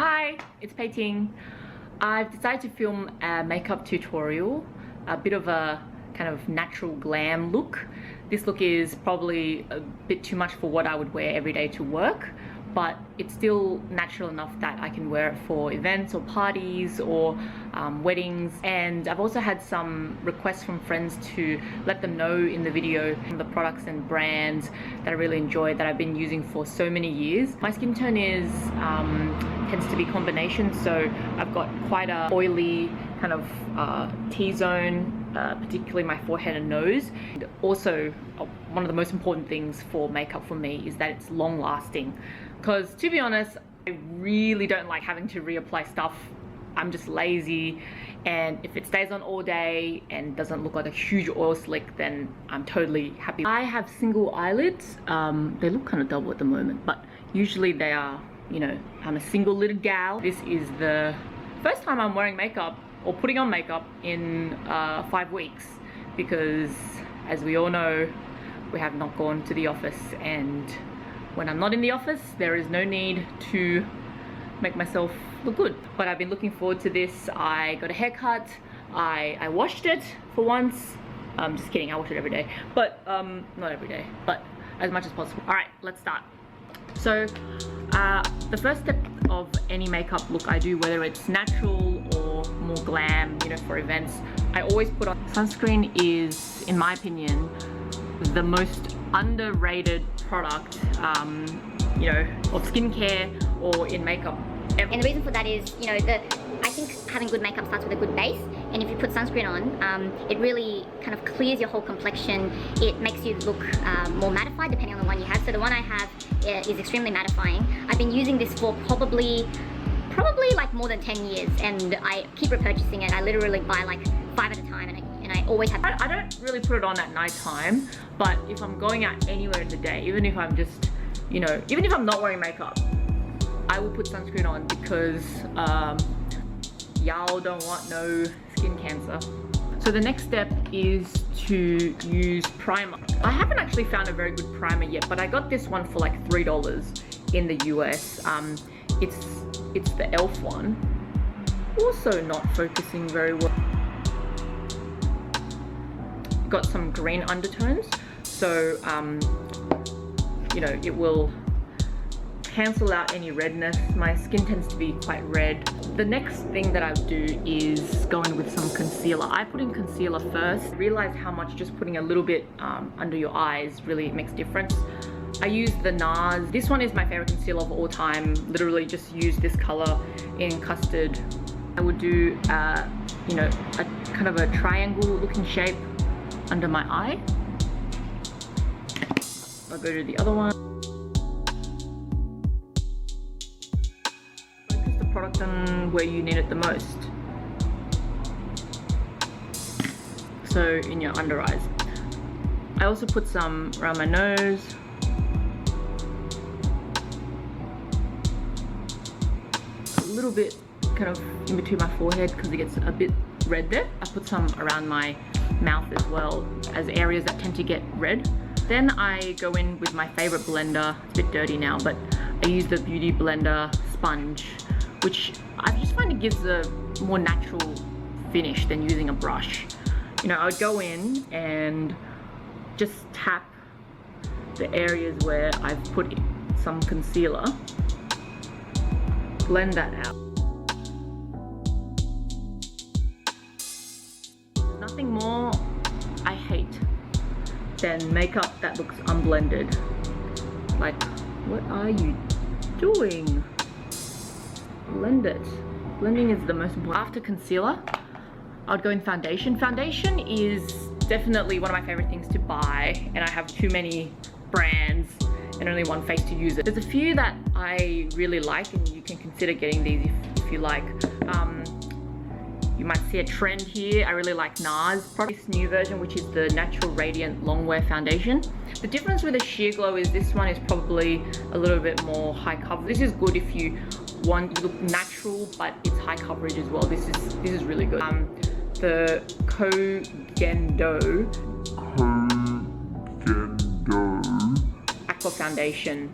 Hi, it's Pei Ting. I've decided to film a makeup tutorial, a bit of a kind of natural glam look. This look is probably a bit too much for what I would wear every day to work, but it's still natural enough that I can wear it for events or parties or weddings. And I've also had some requests from friends to let them know in the video the products and brands that I really enjoy that I've been using for so many years. My skin tone is tends to be combination, so I've got quite a oily kind of T-zone, particularly my forehead and nose. And also, one of the most important things for makeup for me is that it's long lasting, because to be honest, I really don't like having to reapply stuff. I'm just lazy, and if it stays on all day and doesn't look like a huge oil slick, then I'm totally happy. I have single eyelids. They look kind of double at the moment, but usually they are, you know, I'm a single lidded gal. This is the first time I'm wearing makeup or putting on makeup in 5 weeks, because as we all know, we have not gone to the office, and when I'm not in the office, there is no need to make myself look good. But I've been looking forward to this. I got a haircut, I washed it for once. Just kidding, I wash it every day, but not every day, but as much as possible. All right, let's start. So the first step of any makeup look I do, whether it's natural or more glam, you know, for events, I always put on sunscreen. Is, in my opinion, the most underrated product, you know, of skincare or in makeup ever. And the reason for that is, you know, I think having good makeup starts with a good base, and if you put sunscreen on, it really kind of clears your whole complexion. It makes you look more mattified depending on the one you have. So the one I have is extremely mattifying. I've been using this for probably like more than 10 years, and I keep repurchasing it. I literally buy like 5 at a time, and I always have. I don't really put it on at night time, but if I'm going out anywhere in the day, even if I'm just, you know, even if I'm not wearing makeup, I will put sunscreen on, because y'all don't want no skin cancer. So the next step is to use primer. I haven't actually found a very good primer yet, but I got this one for like $3 in the US. It's the e.l.f. one. Also not focusing very well. Got some green undertones, so you know, it will cancel out any redness. My skin tends to be quite red. The next thing that I do is go in with some concealer. I put in concealer first. I realized how much just putting a little bit under your eyes really makes a difference. I use the NARS. This one is my favorite concealer of all time. Literally just use this color in Custard. I would do, you know, a kind of a triangle looking shape under my eye. I'll go to the other one. Focus the product on where you need it the most. So in your under eyes. I also put some around my nose. A little bit kind of in between my forehead because it gets a bit red there. I put some around my mouth as well, as areas that tend to get red. Then I go in with my favorite blender. It's a bit dirty now, but I use the Beauty Blender sponge, which I just find it gives a more natural finish than using a brush. You know, I would go in and just tap the areas where I've put some concealer, blend that out. Nothing more I hate than makeup that looks unblended. Like, what are you doing? Blend it. Blending is the most important. After concealer, I would go in foundation. Foundation is definitely one of my favorite things to buy, and I have too many brands and only one face to use it. There's a few that I really like, and you can consider getting these if you like. You might see a trend here. I really like NARS product. This new version, which is the Natural Radiant Longwear Foundation. The difference with the Sheer Glow is this one is probably a little bit more high coverage. This is good if you want to look natural, but it's high coverage as well. This is really good. The Aqua Foundation,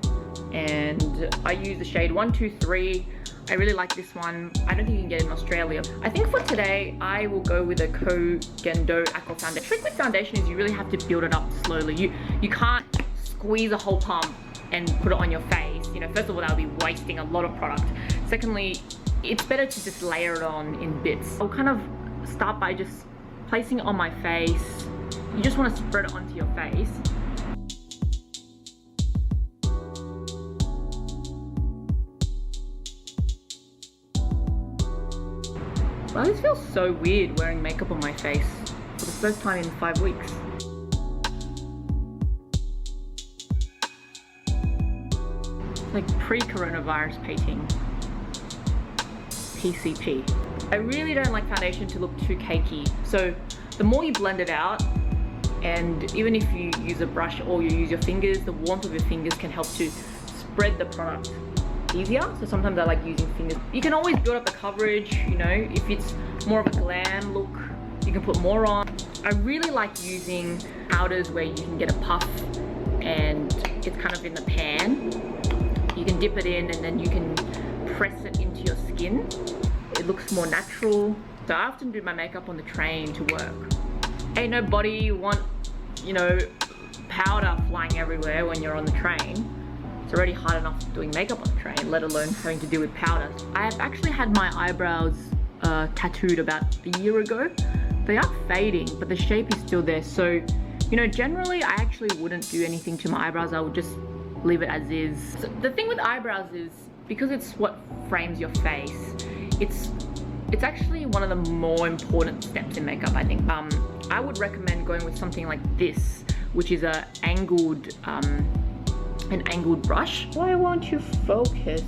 and I use the shade 123. I really like this one. I don't think you can get it in Australia. I think for today, I will go with a Gendo Aqua foundation. The trick with foundation is you really have to build it up slowly. You can't squeeze a whole pump and put it on your face. You know, first of all, that would be wasting a lot of product. Secondly, it's better to just layer it on in bits. I'll kind of start by just placing it on my face. You just want to spread it onto your face. Wow, this feels so weird wearing makeup on my face for the first time in 5 weeks. It's like pre-coronavirus painting. PCP. I really don't like foundation to look too cakey. So the more you blend it out, and even if you use a brush or you use your fingers, the warmth of your fingers can help to spread the product easier. So sometimes I like using fingers. You can always build up the coverage, you know, if it's more of a glam look, you can put more on. I really like using powders where you can get a puff and it's kind of in the pan. You can dip it in and then you can press it into your skin. It looks more natural. So I often do my makeup on the train to work. Ain't nobody want, you know, powder flying everywhere when you're on the train. It's already hard enough doing makeup on the train, let alone having to deal with powder. I have actually had my eyebrows tattooed about a year ago. They are fading, but the shape is still there. So, you know, generally I actually wouldn't do anything to my eyebrows. I would just leave it as is. So the thing with eyebrows is, because it's what frames your face, it's actually one of the more important steps in makeup, I think. I would recommend going with something like this, which is an angled brush. Why won't you focus?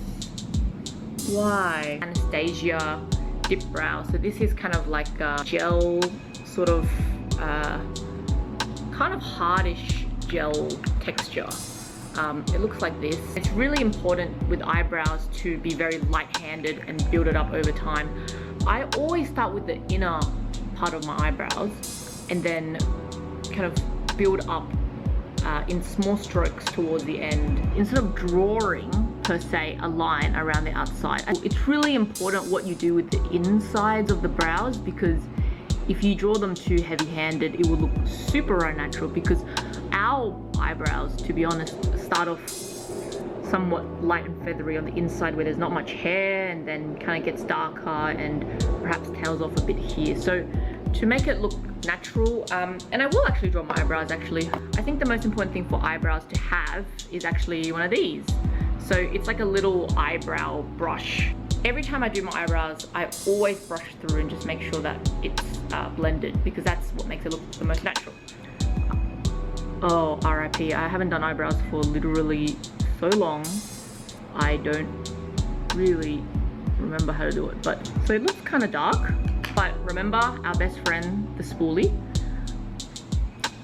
Why? Anastasia Dipbrow. So this is kind of like a gel, sort of, kind of hardish gel texture. It looks like this. It's really important with eyebrows to be very light-handed and build it up over time. I always start with the inner part of my eyebrows and then kind of build up in small strokes towards the end, instead of drawing per se a line around the outside. It's really important what you do with the insides of the brows, because if you draw them too heavy-handed, it will look super unnatural, because our eyebrows, to be honest, start off somewhat light and feathery on the inside where there's not much hair, and then kind of gets darker and perhaps tails off a bit here. So to make it look natural, and I will actually draw my eyebrows actually. I think the most important thing for eyebrows to have is actually one of these. So it's like a little eyebrow brush. Every time I do my eyebrows, I always brush through and just make sure that it's blended, because that's what makes it look the most natural. Oh, RIP, I haven't done eyebrows for literally so long. I don't really remember how to do it, but so it looks kind of dark. But remember our best friend, the spoolie.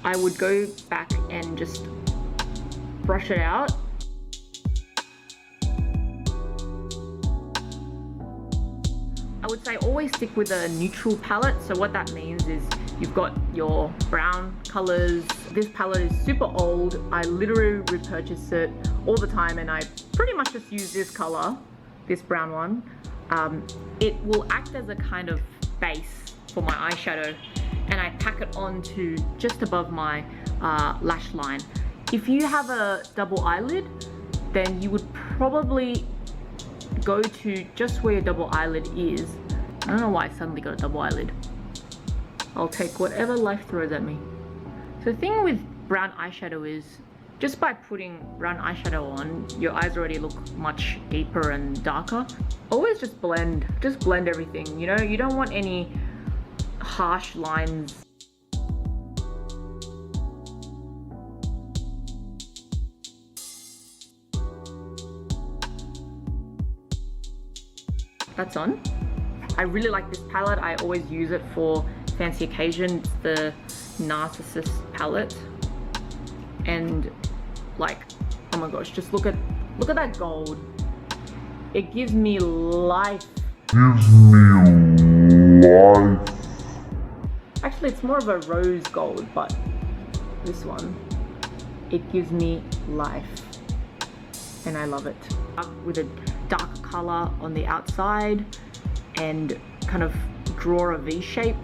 I would go back and just brush it out. I would say always stick with a neutral palette. So what that means is you've got your brown colors. This palette is super old. I literally repurchase it all the time, and I pretty much just use this color, this brown one. It will act as a kind of base for my eyeshadow, and I pack it onto just above my lash line. If you have a double eyelid, then you would probably go to just where your double eyelid is. I don't know why I suddenly got a double eyelid. I'll take whatever life throws at me. So the thing with brown eyeshadow is, just by putting brown eyeshadow on, your eyes already look much deeper and darker. Always just blend everything, you know? You don't want any harsh lines. That's on. I really like this palette. I always use it for fancy occasions. It's the NARS Narsisst palette. And like, oh my gosh, just look at that gold. It gives me life. Actually, it's more of a rose gold, but this one, it gives me life. And I love it. With a darker color on the outside and kind of draw a V shape.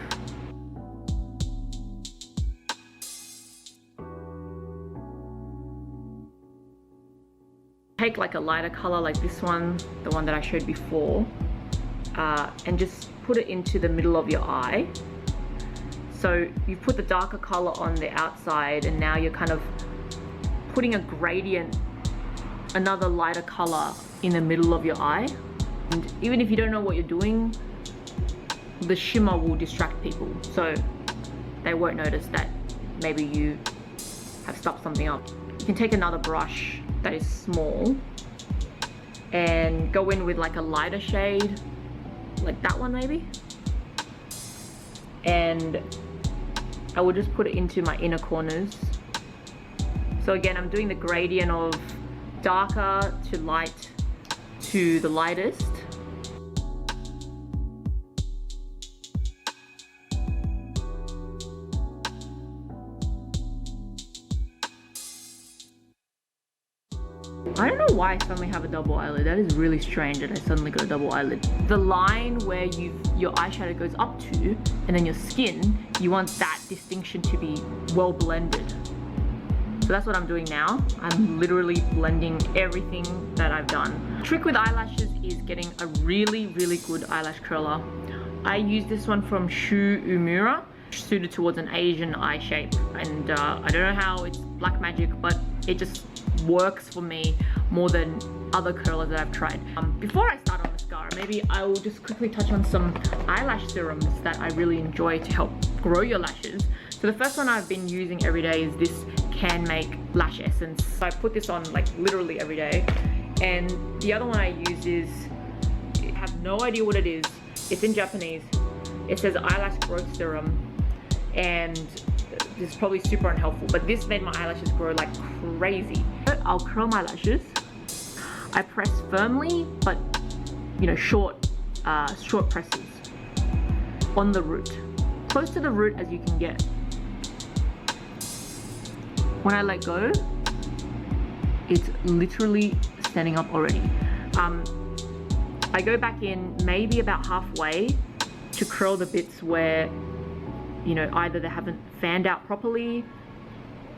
Take like a lighter color like this one, the one that I showed before, and just put it into the middle of your eye. So you put the darker color on the outside and now you're kind of putting a gradient, another lighter color in the middle of your eye. And even if you don't know what you're doing, the shimmer will distract people, so they won't notice that maybe you have stuffed something up. You can take another brush that is small and go in with like a lighter shade, like that one maybe, and I will just put it into my inner corners. So again, I'm doing the gradient of darker to light to the lightest. I don't know why I suddenly have a double eyelid. That is really strange that I suddenly got a double eyelid. The line where your eyeshadow goes up to and then your skin, you want that distinction to be well blended. So that's what I'm doing now. I'm literally blending everything that I've done. The trick with eyelashes is getting a really, really good eyelash curler. I use this one from Shu Umura, suited towards an Asian eye shape. And I don't know how it's black magic, but it just works for me more than other curlers that I've tried. Before I start on mascara, maybe I will just quickly touch on some eyelash serums that I really enjoy to help grow your lashes. So the first one I've been using every day is this Can Make Lash Essence. So I put this on like literally every day. And the other one I use is, I have no idea what it is. It's in Japanese. It says eyelash growth serum. And this is probably super unhelpful, but this made my eyelashes grow like crazy. I'll curl my lashes. I press firmly, but you know, short presses on the root, close to the root as you can get. When I let go, it's literally standing up already. I go back in maybe about halfway to curl the bits where, you know, either they haven't fanned out properly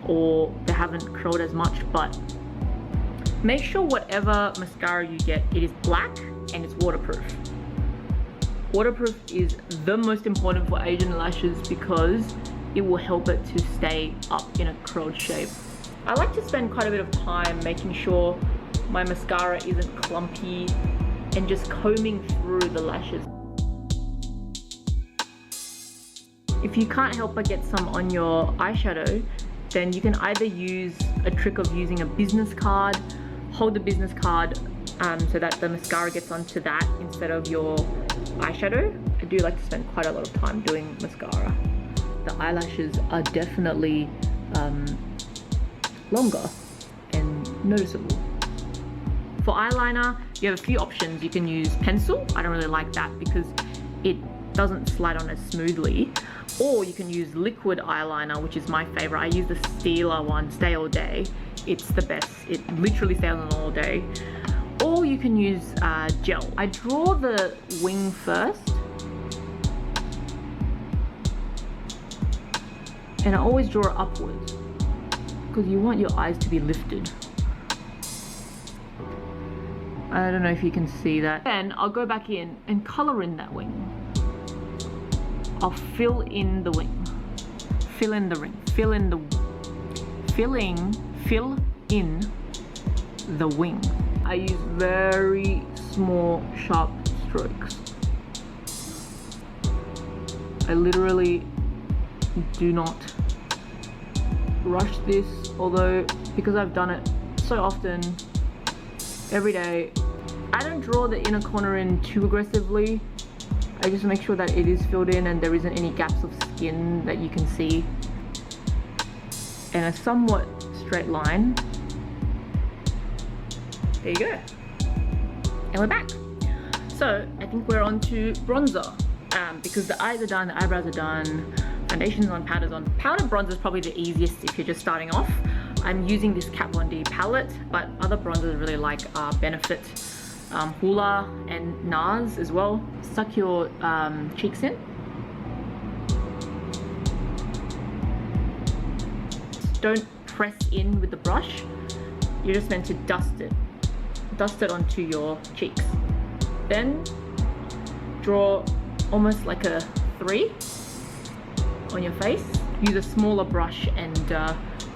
or they haven't curled as much, but make sure whatever mascara you get, it is black and it's waterproof. Waterproof is the most important for Asian lashes because it will help it to stay up in a curled shape. I like to spend quite a bit of time making sure my mascara isn't clumpy and just combing through the lashes. If you can't help but get some on your eyeshadow, then you can either use a trick of using a business card, hold the business card so that the mascara gets onto that instead of your eyeshadow. I do like to spend quite a lot of time doing mascara. The eyelashes are definitely longer and noticeable. For eyeliner, you have a few options. You can use pencil. I don't really like that because it doesn't slide on as smoothly. Or you can use liquid eyeliner, which is my favorite. I use the Stila one, Stay All Day. It's the best. It literally stays on all day. Or you can use gel. I draw the wing first. And I always draw it upwards because you want your eyes to be lifted. I don't know if you can see that. Then I'll go back in and color in that wing. I'll fill in the wing. Fill in the ring. Fill in the wing. I use very small, sharp strokes. I literally do not rush this, although because I've done it so often, every day, I don't draw the inner corner in too aggressively. I just make sure that it is filled in and there isn't any gaps of skin that you can see. And a somewhat straight line. There you go. And we're back. So I think we're on to bronzer. Because the eyes are done, the eyebrows are done, foundation's on, powder's on. Powder bronzer is probably the easiest if you're just starting off. I'm using this Kat Von D palette, but other bronzers I really like are Benefit. Hoola and NARS as well. Suck your cheeks in. Don't press in with the brush. You're just meant to dust it. Dust it onto your cheeks. Then draw almost like a 3 on your face. Use a smaller brush and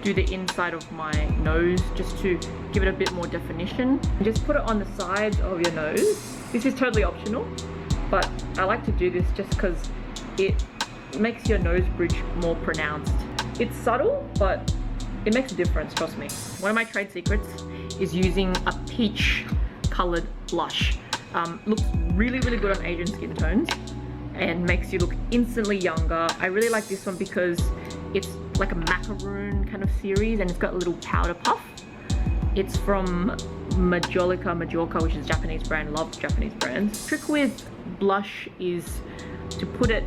do the inside of my nose just to give it a bit more definition. Just put it on the sides of your nose. This is totally optional, but I like to do this just because it makes your nose bridge more pronounced. It's subtle, but it makes a difference, trust me. One of my trade secrets is using a peach colored blush. Looks really, really good on Asian skin tones and makes you look instantly younger. I really like this one because it's like a macaroon kind of series and it's got a little powder puff. It's from Majolica, which is a Japanese brand. Love Japanese brands. The trick with blush is to put it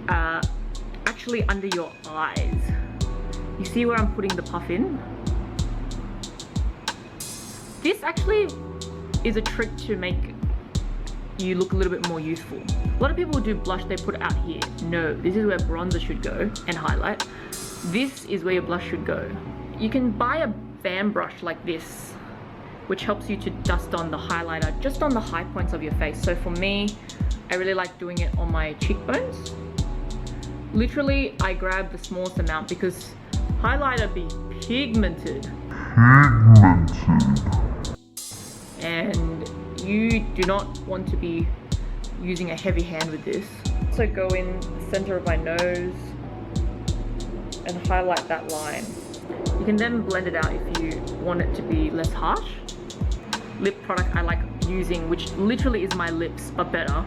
actually under your eyes. You see where I'm putting the puff in? This actually is a trick to make you look a little bit more youthful. A lot of people do blush, they put it out here. No, this is where bronzer should go and highlight. This is where your blush should go. You can buy a fan brush like this, which helps you to dust on the highlighter just on the high points of your face. So for me, I really like doing it on my cheekbones. Literally, I grab the smallest amount because highlighter be pigmented. And you do not want to be using a heavy hand with this. So go in the center of my nose and highlight that line. You can then blend it out if you want it to be less harsh. Lip product I like using, which literally is my lips but better,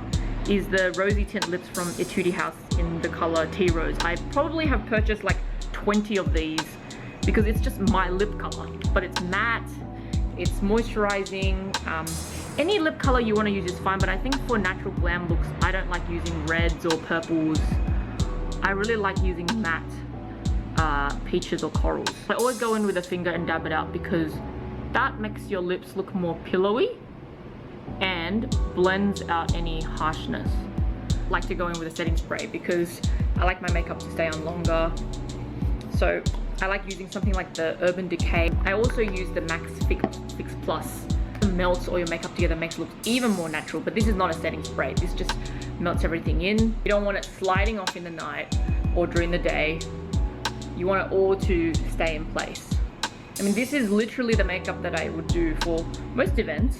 is the Rosy Tint Lips from Etude House in the color Tea Rose. I probably have purchased like 20 of these because it's just my lip color, but it's matte, it's moisturizing. Any lip color you want to use is fine, but I think for natural glam looks, I don't like using reds or purples. I really like using matte peaches or corals. I always go in with a finger and dab it out because that makes your lips look more pillowy and blends out any harshness. I like to go in with a setting spray because I like my makeup to stay on longer. So I like using something like the Urban Decay. I also use the Max Fix Plus. It melts all your makeup together, makes it look even more natural, but this is not a setting spray. This just melts everything in. You don't want it sliding off in the night or during the day. You want it all to stay in place. I mean, this is literally the makeup that I would do for most events.